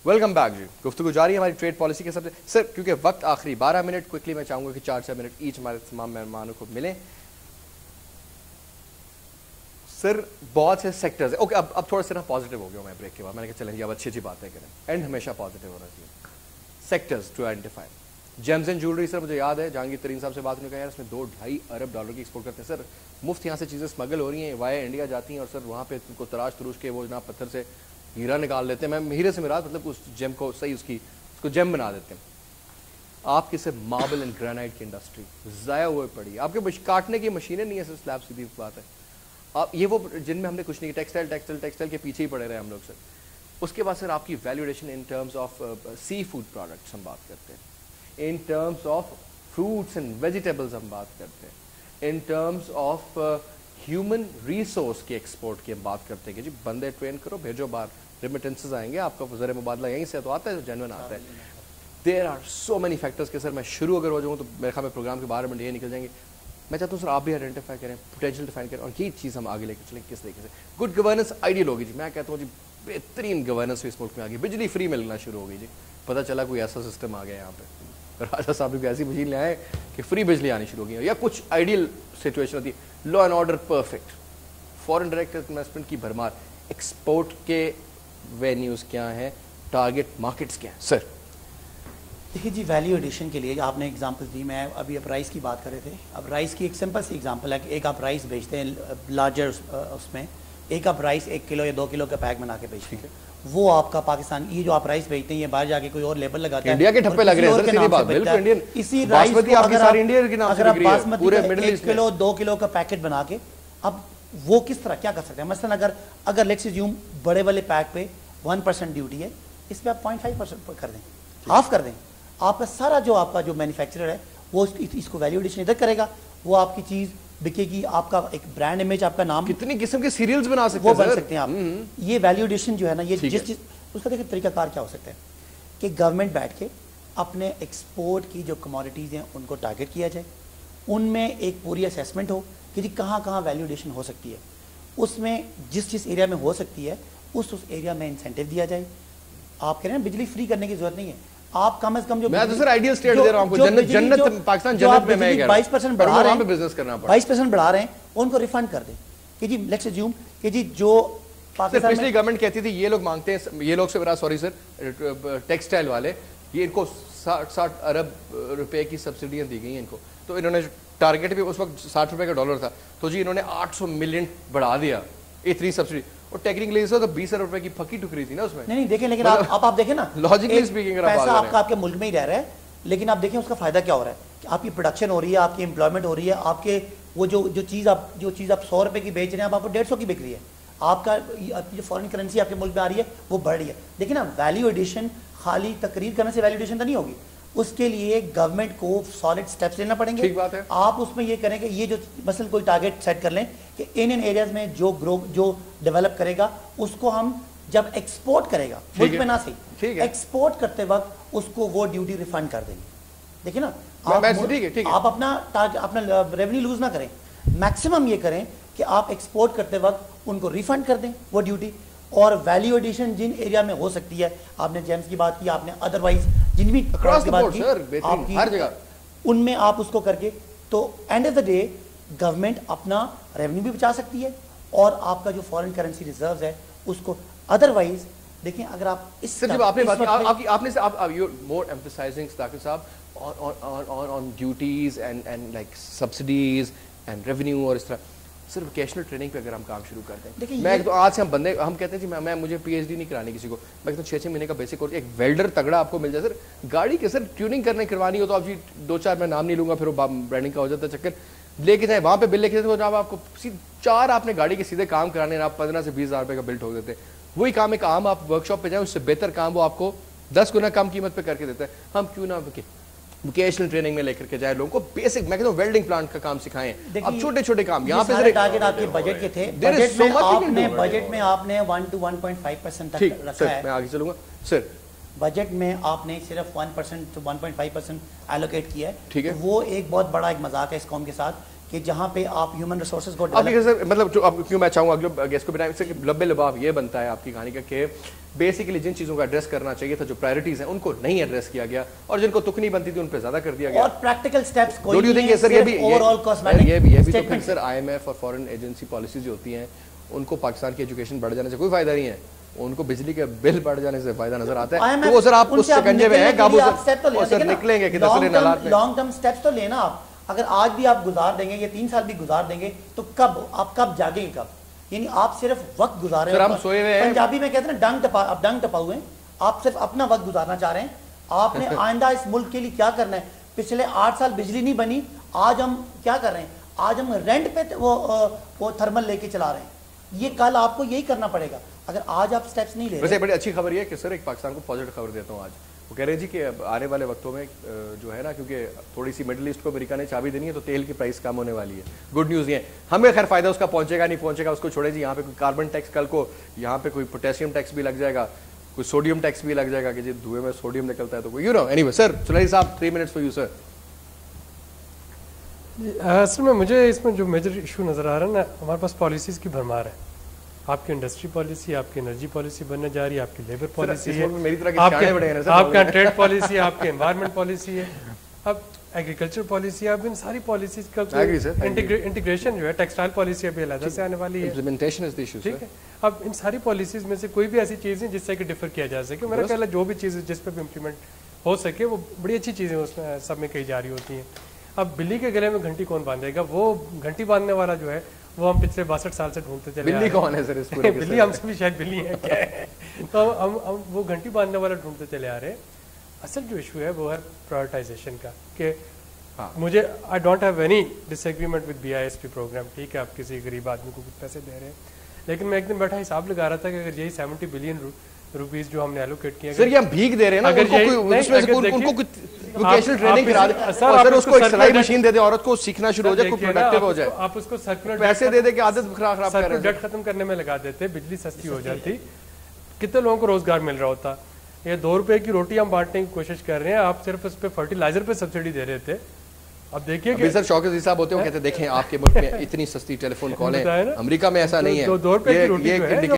Welcome back जी। गुफ्तगू जारी है हमारी ट्रेड पॉलिसी के सबसे सर, क्योंकि वक्त आखिरी 12 मिनट क्विकली मैं चाहूंगा कि 4-4 मिनट ईच हमारे तमाम मेहमानों को मिले। सर बहुत से सेक्टर्स ओके, अब थोड़ा सा ना पॉजिटिव हो गया मैं ब्रेक के बाद। मैंने कहा चलेंगे अब अच्छी अच्छी बातें करें, एंड हमेशा पॉजिटिव होना चाहिए। Sectors to identify, gems and jewellery. Sir मुझे याद है जहांगीर तरीन साहब से बात होने का, यार इसमें $2-2.5 अरब की एक्सपोर्ट करते हैं सर। मुफ्त यहाँ से चीज़ें स्मगल हो रही हैं, वाया इंडिया जाती हैं, और सर वहाँ पे उनको तराश तरूश के वो जनाब पत्थर से हीरा निकाल लेते हैं। मैं हीरे से मेरा मतलब उस जेम को सही उसको जेम बना देते हैं। आपकी सिर्फ मार्बल एंड ग्रेनाइट की इंडस्ट्री ज़ाया हुए पड़ी, आपके काटने की मशीनें नहीं है सर, स्लैब सीधी बात है। आप ये वो जिनमें हमने कुछ नहीं, टेक्सटाइल के पीछे ही पड़े रहे हम लोग सर। उसके बाद सर आपकी valuation in terms of sea food products हम बात करते हैं, in terms of fruits and vegetables हम बात करते हैं, in terms of human resource की एक्सपोर्ट की हम बात करते हैं कि जी बंदे ट्रेन करो, भेजो बाहर, रेमिटेंसेस आएंगे, आपका ज़र मुबादला यहीं से तो आता है, जेन्युइन आता है। There are so many factors के सर मैं शुरू अगर हो जाऊँ तो मेरे ख्याल में प्रोग्राम के 12 मिनट ये निकल जाएंगे। मैं चाहता हूँ सर आप भी आइडेंटिफाई करें, पोटेंशियल डिफाइन करें, और ये चीज़ हम आगे लेकर चलें किस तरीके से। गुड गवर्नेंस आइडियल होगी जी, मैं कहता हूँ जी बेहतरीन गवर्नेंस इस मुल्क में आ गई, बिजली फ्री मिलना शुरू हो गई जी। पता चला कोई ऐसा सिस्टम आ गया यहाँ पे, राजा साहब भी ऐसी बिजली ले आए कि फ्री बिजली आनी शुरू हो गई, या कुछ आइडियल सिचुएशन होती है, law and order perfect, foreign direct investment की भरमार, एक्सपोर्ट के वेन्यूज क्या हैं, टारगेट मार्केट्स क्या हैं सर। देखिए जी, वैल्यू एडिशन के लिए आपने एग्जांपल दी, मैं अभी अब राइस की बात कर रहे थे। अब राइस की एक सिंपल सी एग्जांपल है कि एक आप राइस बेचते हैं लार्जर उसमें, एक आप राइस 1 किलो या 2 किलो का पैक बना के बेचते हैं, वो आपका पाकिस्तान, ये जो आप राइस बेचते हैं ये बाहर जाके कोई और लेबल लगाता है, इंडिया के ठप्पे लग रहे हैं सर, सीधी बात, बिल्कुल इंडियन। इसी राइस को अगर आप बासमती 1 किलो 2 किलो का पैकेट बना के, अब वो किस तरह क्या कर सकते हैं। मसलन अगर लेट्स अज्यूम बड़े वाले पैक पे 1% ड्यूटी है, इस पर आप 0.5% कर दें, हाफ कर दें, आपका सारा जो आपका जो मैन्युफैक्चरर है वो इसको वैल्यू एडिशन इधर करेगा, वो आपकी चीज बिकेगी, आपका एक ब्रांड इमेज, आपका नाम, कितनी किस्म के सीरियल्स बना सकते हैं, वो बन सकते हैं आप। ये वैल्यू एडिशन जो है ना, ये जिस चीज उसका देखिए तरीकाकार क्या हो सकता है कि गवर्नमेंट बैठ के अपने एक्सपोर्ट की जो कमोडिटीज हैं उनको टारगेट किया जाए, उनमें एक पूरी असेसमेंट हो कि जी कहाँ कहाँ वैल्यू एडिशन हो सकती है, उसमें जिस एरिया में हो सकती है उस एरिया में इंसेंटिव दिया जाए। आप कह रहे हैं बिजली फ्री करने की जरूरत नहीं है, आप कम से कम जो मैं तो सर आइडियल स्टेट दे रहा हूं आपको, जन्नत पाकिस्तान जन्नत में मैं कह रहा हूं 22% बढ़ा रहे हैं, बिजनेस करना पड़े 22% बढ़ा रहे हैं, उनको रिफंड कर दें कि जी लेट्स अज्यूम कि जी जो पाकिस्तान पिछली गवर्नमेंट कहती थी ये लोग मांगते हैं, ये लोग से मेरा सॉरी सर टेक्सटाइल वाले, ये इनको 60 अरब रुपए की सब्सिडियां दी गई इनको, तो इन्होंने टारगेट भी उस वक्त $60 का डॉलर था, तो जी इन्होंने 800 मिलियन बढ़ा दिया इतनी सब्सिडी, और टेक्निकली तो 20 अरब रुपए की फकी टुकरी थी ना उसमें। नहीं देखें, लेकिन आप देखें ना, लॉजिकली स्पीकिंग पैसा आपका आपके मुल्क में ही रह रहा है, लेकिन आप देखें उसका फायदा क्या हो रहा है कि आपकी प्रोडक्शन हो रही है, आपकी एम्प्लॉयमेंट हो रही है, आपके वो जो चीज़ आप 100 रुपए की बेच रहे हैं, आप आपको 150 की बिक रही है, आपका जो फॉरेन करेंसी आपके मुल्क में आ रही है वो बढ़ रही है। देखिए ना, वैल्यू एडिशन खाली तकरीर करने से वैल्यू एडिशन तो नहीं होगी, उसके लिए गवर्नमेंट को सॉलिड स्टेप्स लेना पड़ेंगे। ठीक बात है। आप उसमें ये करें कि ये जो मसलन कोई टारगेट सेट कर लें कि इन एरियाज में जो डेवलप करेगा उसको हम जब एक्सपोर्ट करेगा, मुल्क में ना सही, एक्सपोर्ट करते वक्त उसको वो ड्यूटी रिफंड कर देंगे। देखिए ना, आप अपना रेवेन्यू लूज ना करें, मैक्सिमम ये करें कि आप एक्सपोर्ट करते वक्त उनको रिफंड कर दें वो ड्यूटी, और वैल्यू एडिशन जिन एरिया में हो सकती है, आपने जेम्स की बात की, आपने अदरवाइज जिन भी अक्रॉस द बोर्ड सर, आपकी हर जगह उनमें आप उसको करके, तो end of the day government अपना रेवेन्यू भी बचा सकती है और आपका जो फॉरेन करेंसी रिजर्व है उसको, अदरवाइज देखें अगर आप इस सर जब आपने बात की, आपने आप यू मोर एम्फसाइजिंग साकिब साहब on duties and like subsidies and revenue, और इस तरह सिर्फ वोकेशनल ट्रेनिंग पे अगर हम काम शुरू करते हैं, मैं तो आज से हम कहते हैं जी मैं मुझे PhD नहीं करानी किसी को, मैं कहता हूँ 6-6 महीने का बेसिक कोर्स, एक वेल्डर तगड़ा आपको मिल जाए सर, गाड़ी के सर ट्यूनिंग करवानी हो तो आप जी 2-4, मैं नाम नहीं लूंगा फिर वो ब्रांडिंग का हो जाता है चक्कर, लेके जाए वहाँ पे बिल लेके जाए, जब आपको 4 आपने गाड़ी के सीधे काम कराने, आप 15 से 20 हज़ार रुपये का बिल ठोक देते हैं, वही काम एक आम आप वर्कशॉप पे जाए, उससे बेहतर काम वो आपको 10 गुना कम कीमत पे करके देता है। हम क्यों ना वोकेशनल ट्रेनिंग में लेकर के जाए लोगों को, बेसिक मैं कहता हूं वेल्डिंग प्लांट का काम सिखाएं, अब छोटे छोटे काम यहाँ पे टारगेट आपके बजट के थे, बजट में आपने 1 to 1.5% तक रखा है। मैं आगे चलूंगा सर, बजट में आपने सिर्फ 1% to 1.5% एलोकेट किया है, ठीक है, वो एक बहुत बड़ा एक मजाक है इस कौम के साथ कि जहाँ पे आप ह्यूमन रिसोर्सेज को मतलब जो अब क्यों मैं चाहूंगा अगले गेस्ट को बिना लब्बे लबाब ये बनता है आपकी कहानी का कि बेसिकली जिन चीजों का एड्रेस करना चाहिए था, जो प्रायोरिटीज हैं, उनको नहीं एड्रेस किया गया, और जिनको तुक नहीं बनती थी उन पे ज्यादा कर दिया गया। और प्रैक्टिकल स्टेप्स कोई नहीं है सर, ये भी ओवरऑल कॉस्मेटिक ये भी तो फिर सर IMF और फॉरेन एजेंसी पॉलिसीज होती हैं, उनको पाकिस्तान की एजुकेशन बढ़ जाने से कोई फायदा नहीं है, उनको बिजली के बिल बढ़ जाने से फायदा नजर आता है। तो वो सर आप उस शिकंजे में हैं काबू सर निकलेंगे कि लॉन्ग टर्म स्टेप्स तो लेना आप। अगर आज भी आप गुजार देंगे या 3 साल भी गुजार देंगे तो कब जागेंगे कब? यानी आप सिर्फ वक्त गुजार रहे हैं। पंजाबी में कहते हैं डंग टपा हुए हैं, आप सिर्फ अपना वक्त गुजारना चाह रहे हैं। आपने आइंदा इस मुल्क के लिए क्या करना है? पिछले 8 साल बिजली नहीं बनी, आज हम क्या कर रहे हैं? आज हम रेंट पे वो थर्मल लेके चला रहे हैं। ये कल आपको यही करना पड़ेगा अगर आज आप स्टेप्स नहीं ले रहे। वैसे बड़ी अच्छी खबर है कि सर एक पाकिस्तान को पॉजिटिव खबर देता हूँ आज। वो कह रहे जी कि आने वाले वक्तों में जो है ना, क्योंकि थोड़ी सी मिडिल ईस्ट को अमेरिका ने चाबी देनी है, तो तेल की प्राइस कम होने वाली है। गुड न्यूज़ ये है, हमें खैर फायदा उसका पहुंचेगा नहीं पहुंचेगा उसको छोड़े जी। यहाँ पे कोई कार्बन टैक्स, कल को यहाँ पे कोई पोटेशियम टैक्स भी लग जाएगा, कोई सोडियम टैक्स भी लग जाएगा कि जी धुएं में सोडियम निकलता है तो कोई एनीवे सर सुलैही साहब 3 मिनट्स फॉर यू सर। असल में मुझे इसमें जो मेजर इशू नज़र आ रहा है ना, हमारे पास पॉलिसीज़ की भरमार है। आपकी इंडस्ट्री पॉलिसी, आपकी एनर्जी पॉलिसी बनने जा रही है, आपकी लेबर पॉलिसी है, आपका ट्रेड पॉलिसी है, आपकी एनवायरनमेंट पॉलिसी है, अब एग्रीकल्चर पॉलिसी है। अब इन सारी पॉलिसीज का इंटीग्रेशन जो है, टेक्सटाइल पॉलिसी अभी अलग से आने वाली है, इम्प्लीमेंटेशन इज द इशू। ठीक है, अब इन सारी पॉलिसीज में से कोई भी ऐसी चीज़ है जिससे कि डिफर किया जा सके। मेरा ख्याल है जो भी चीज़ जिस पर भी इम्प्लीमेंट हो सके वो बड़ी अच्छी चीज़ें उसमें सब में कही जा रही होती हैं। अब बिल्ली के गले में घंटी कौन बांधेगा? वो घंटी बांधने वाला जो है वो हम पिछले 62 साल से ढूंढते चले। बिल्ली कौन है सर इस पूरे बिल्ली हमसे भी शायद बिल्ली है क्या है? तो हम वो घंटी बांधने वाला ढूंढते चले आ रहे हैं। असल जो इशू है वो है प्रायोरिटाइजेशन का कि मुझे I don't have any disagreement with BISP programme. ठीक है, आप किसी गरीब आदमी को कुछ पैसे दे रहे हैं, लेकिन मैं एक दिन बैठा हिसाब लगा रहा था कि अगर यही 70 बिलियन रुपीस जो हमने एलोकेट किया, सर ये हम भीख दे रहे हैं ना, अगर उनको कुछ वोकेशनल ट्रेनिंग करा दे, सर उसको एक सिलाई मशीन दे दे, औरत को सीखना शुरू हो जाए, कुछ प्रोडक्टिव हो जाए। आप उसको सर्कुलर पैसे दे दे के आदत खराब कर रहे हैं, डेट खत्म करने में लगा देते, बिजली सस्ती हो जाती, कितने लोगों को रोजगार मिल रहा होता। ये 2 रुपए की रोटी हम बांटने की कोशिश कर रहे हैं, आप सिर्फ उस पर फर्टिलाइजर पे सब्सिडी दे रहे थे। अब देखिए कि सर शौकत साहब होते हो कहते देखें आपके मुल्क में इतनी सस्ती टेलीफोन कॉल है, अमेरिका में ऐसा नहीं है। 2 रुपए की रोटी जो है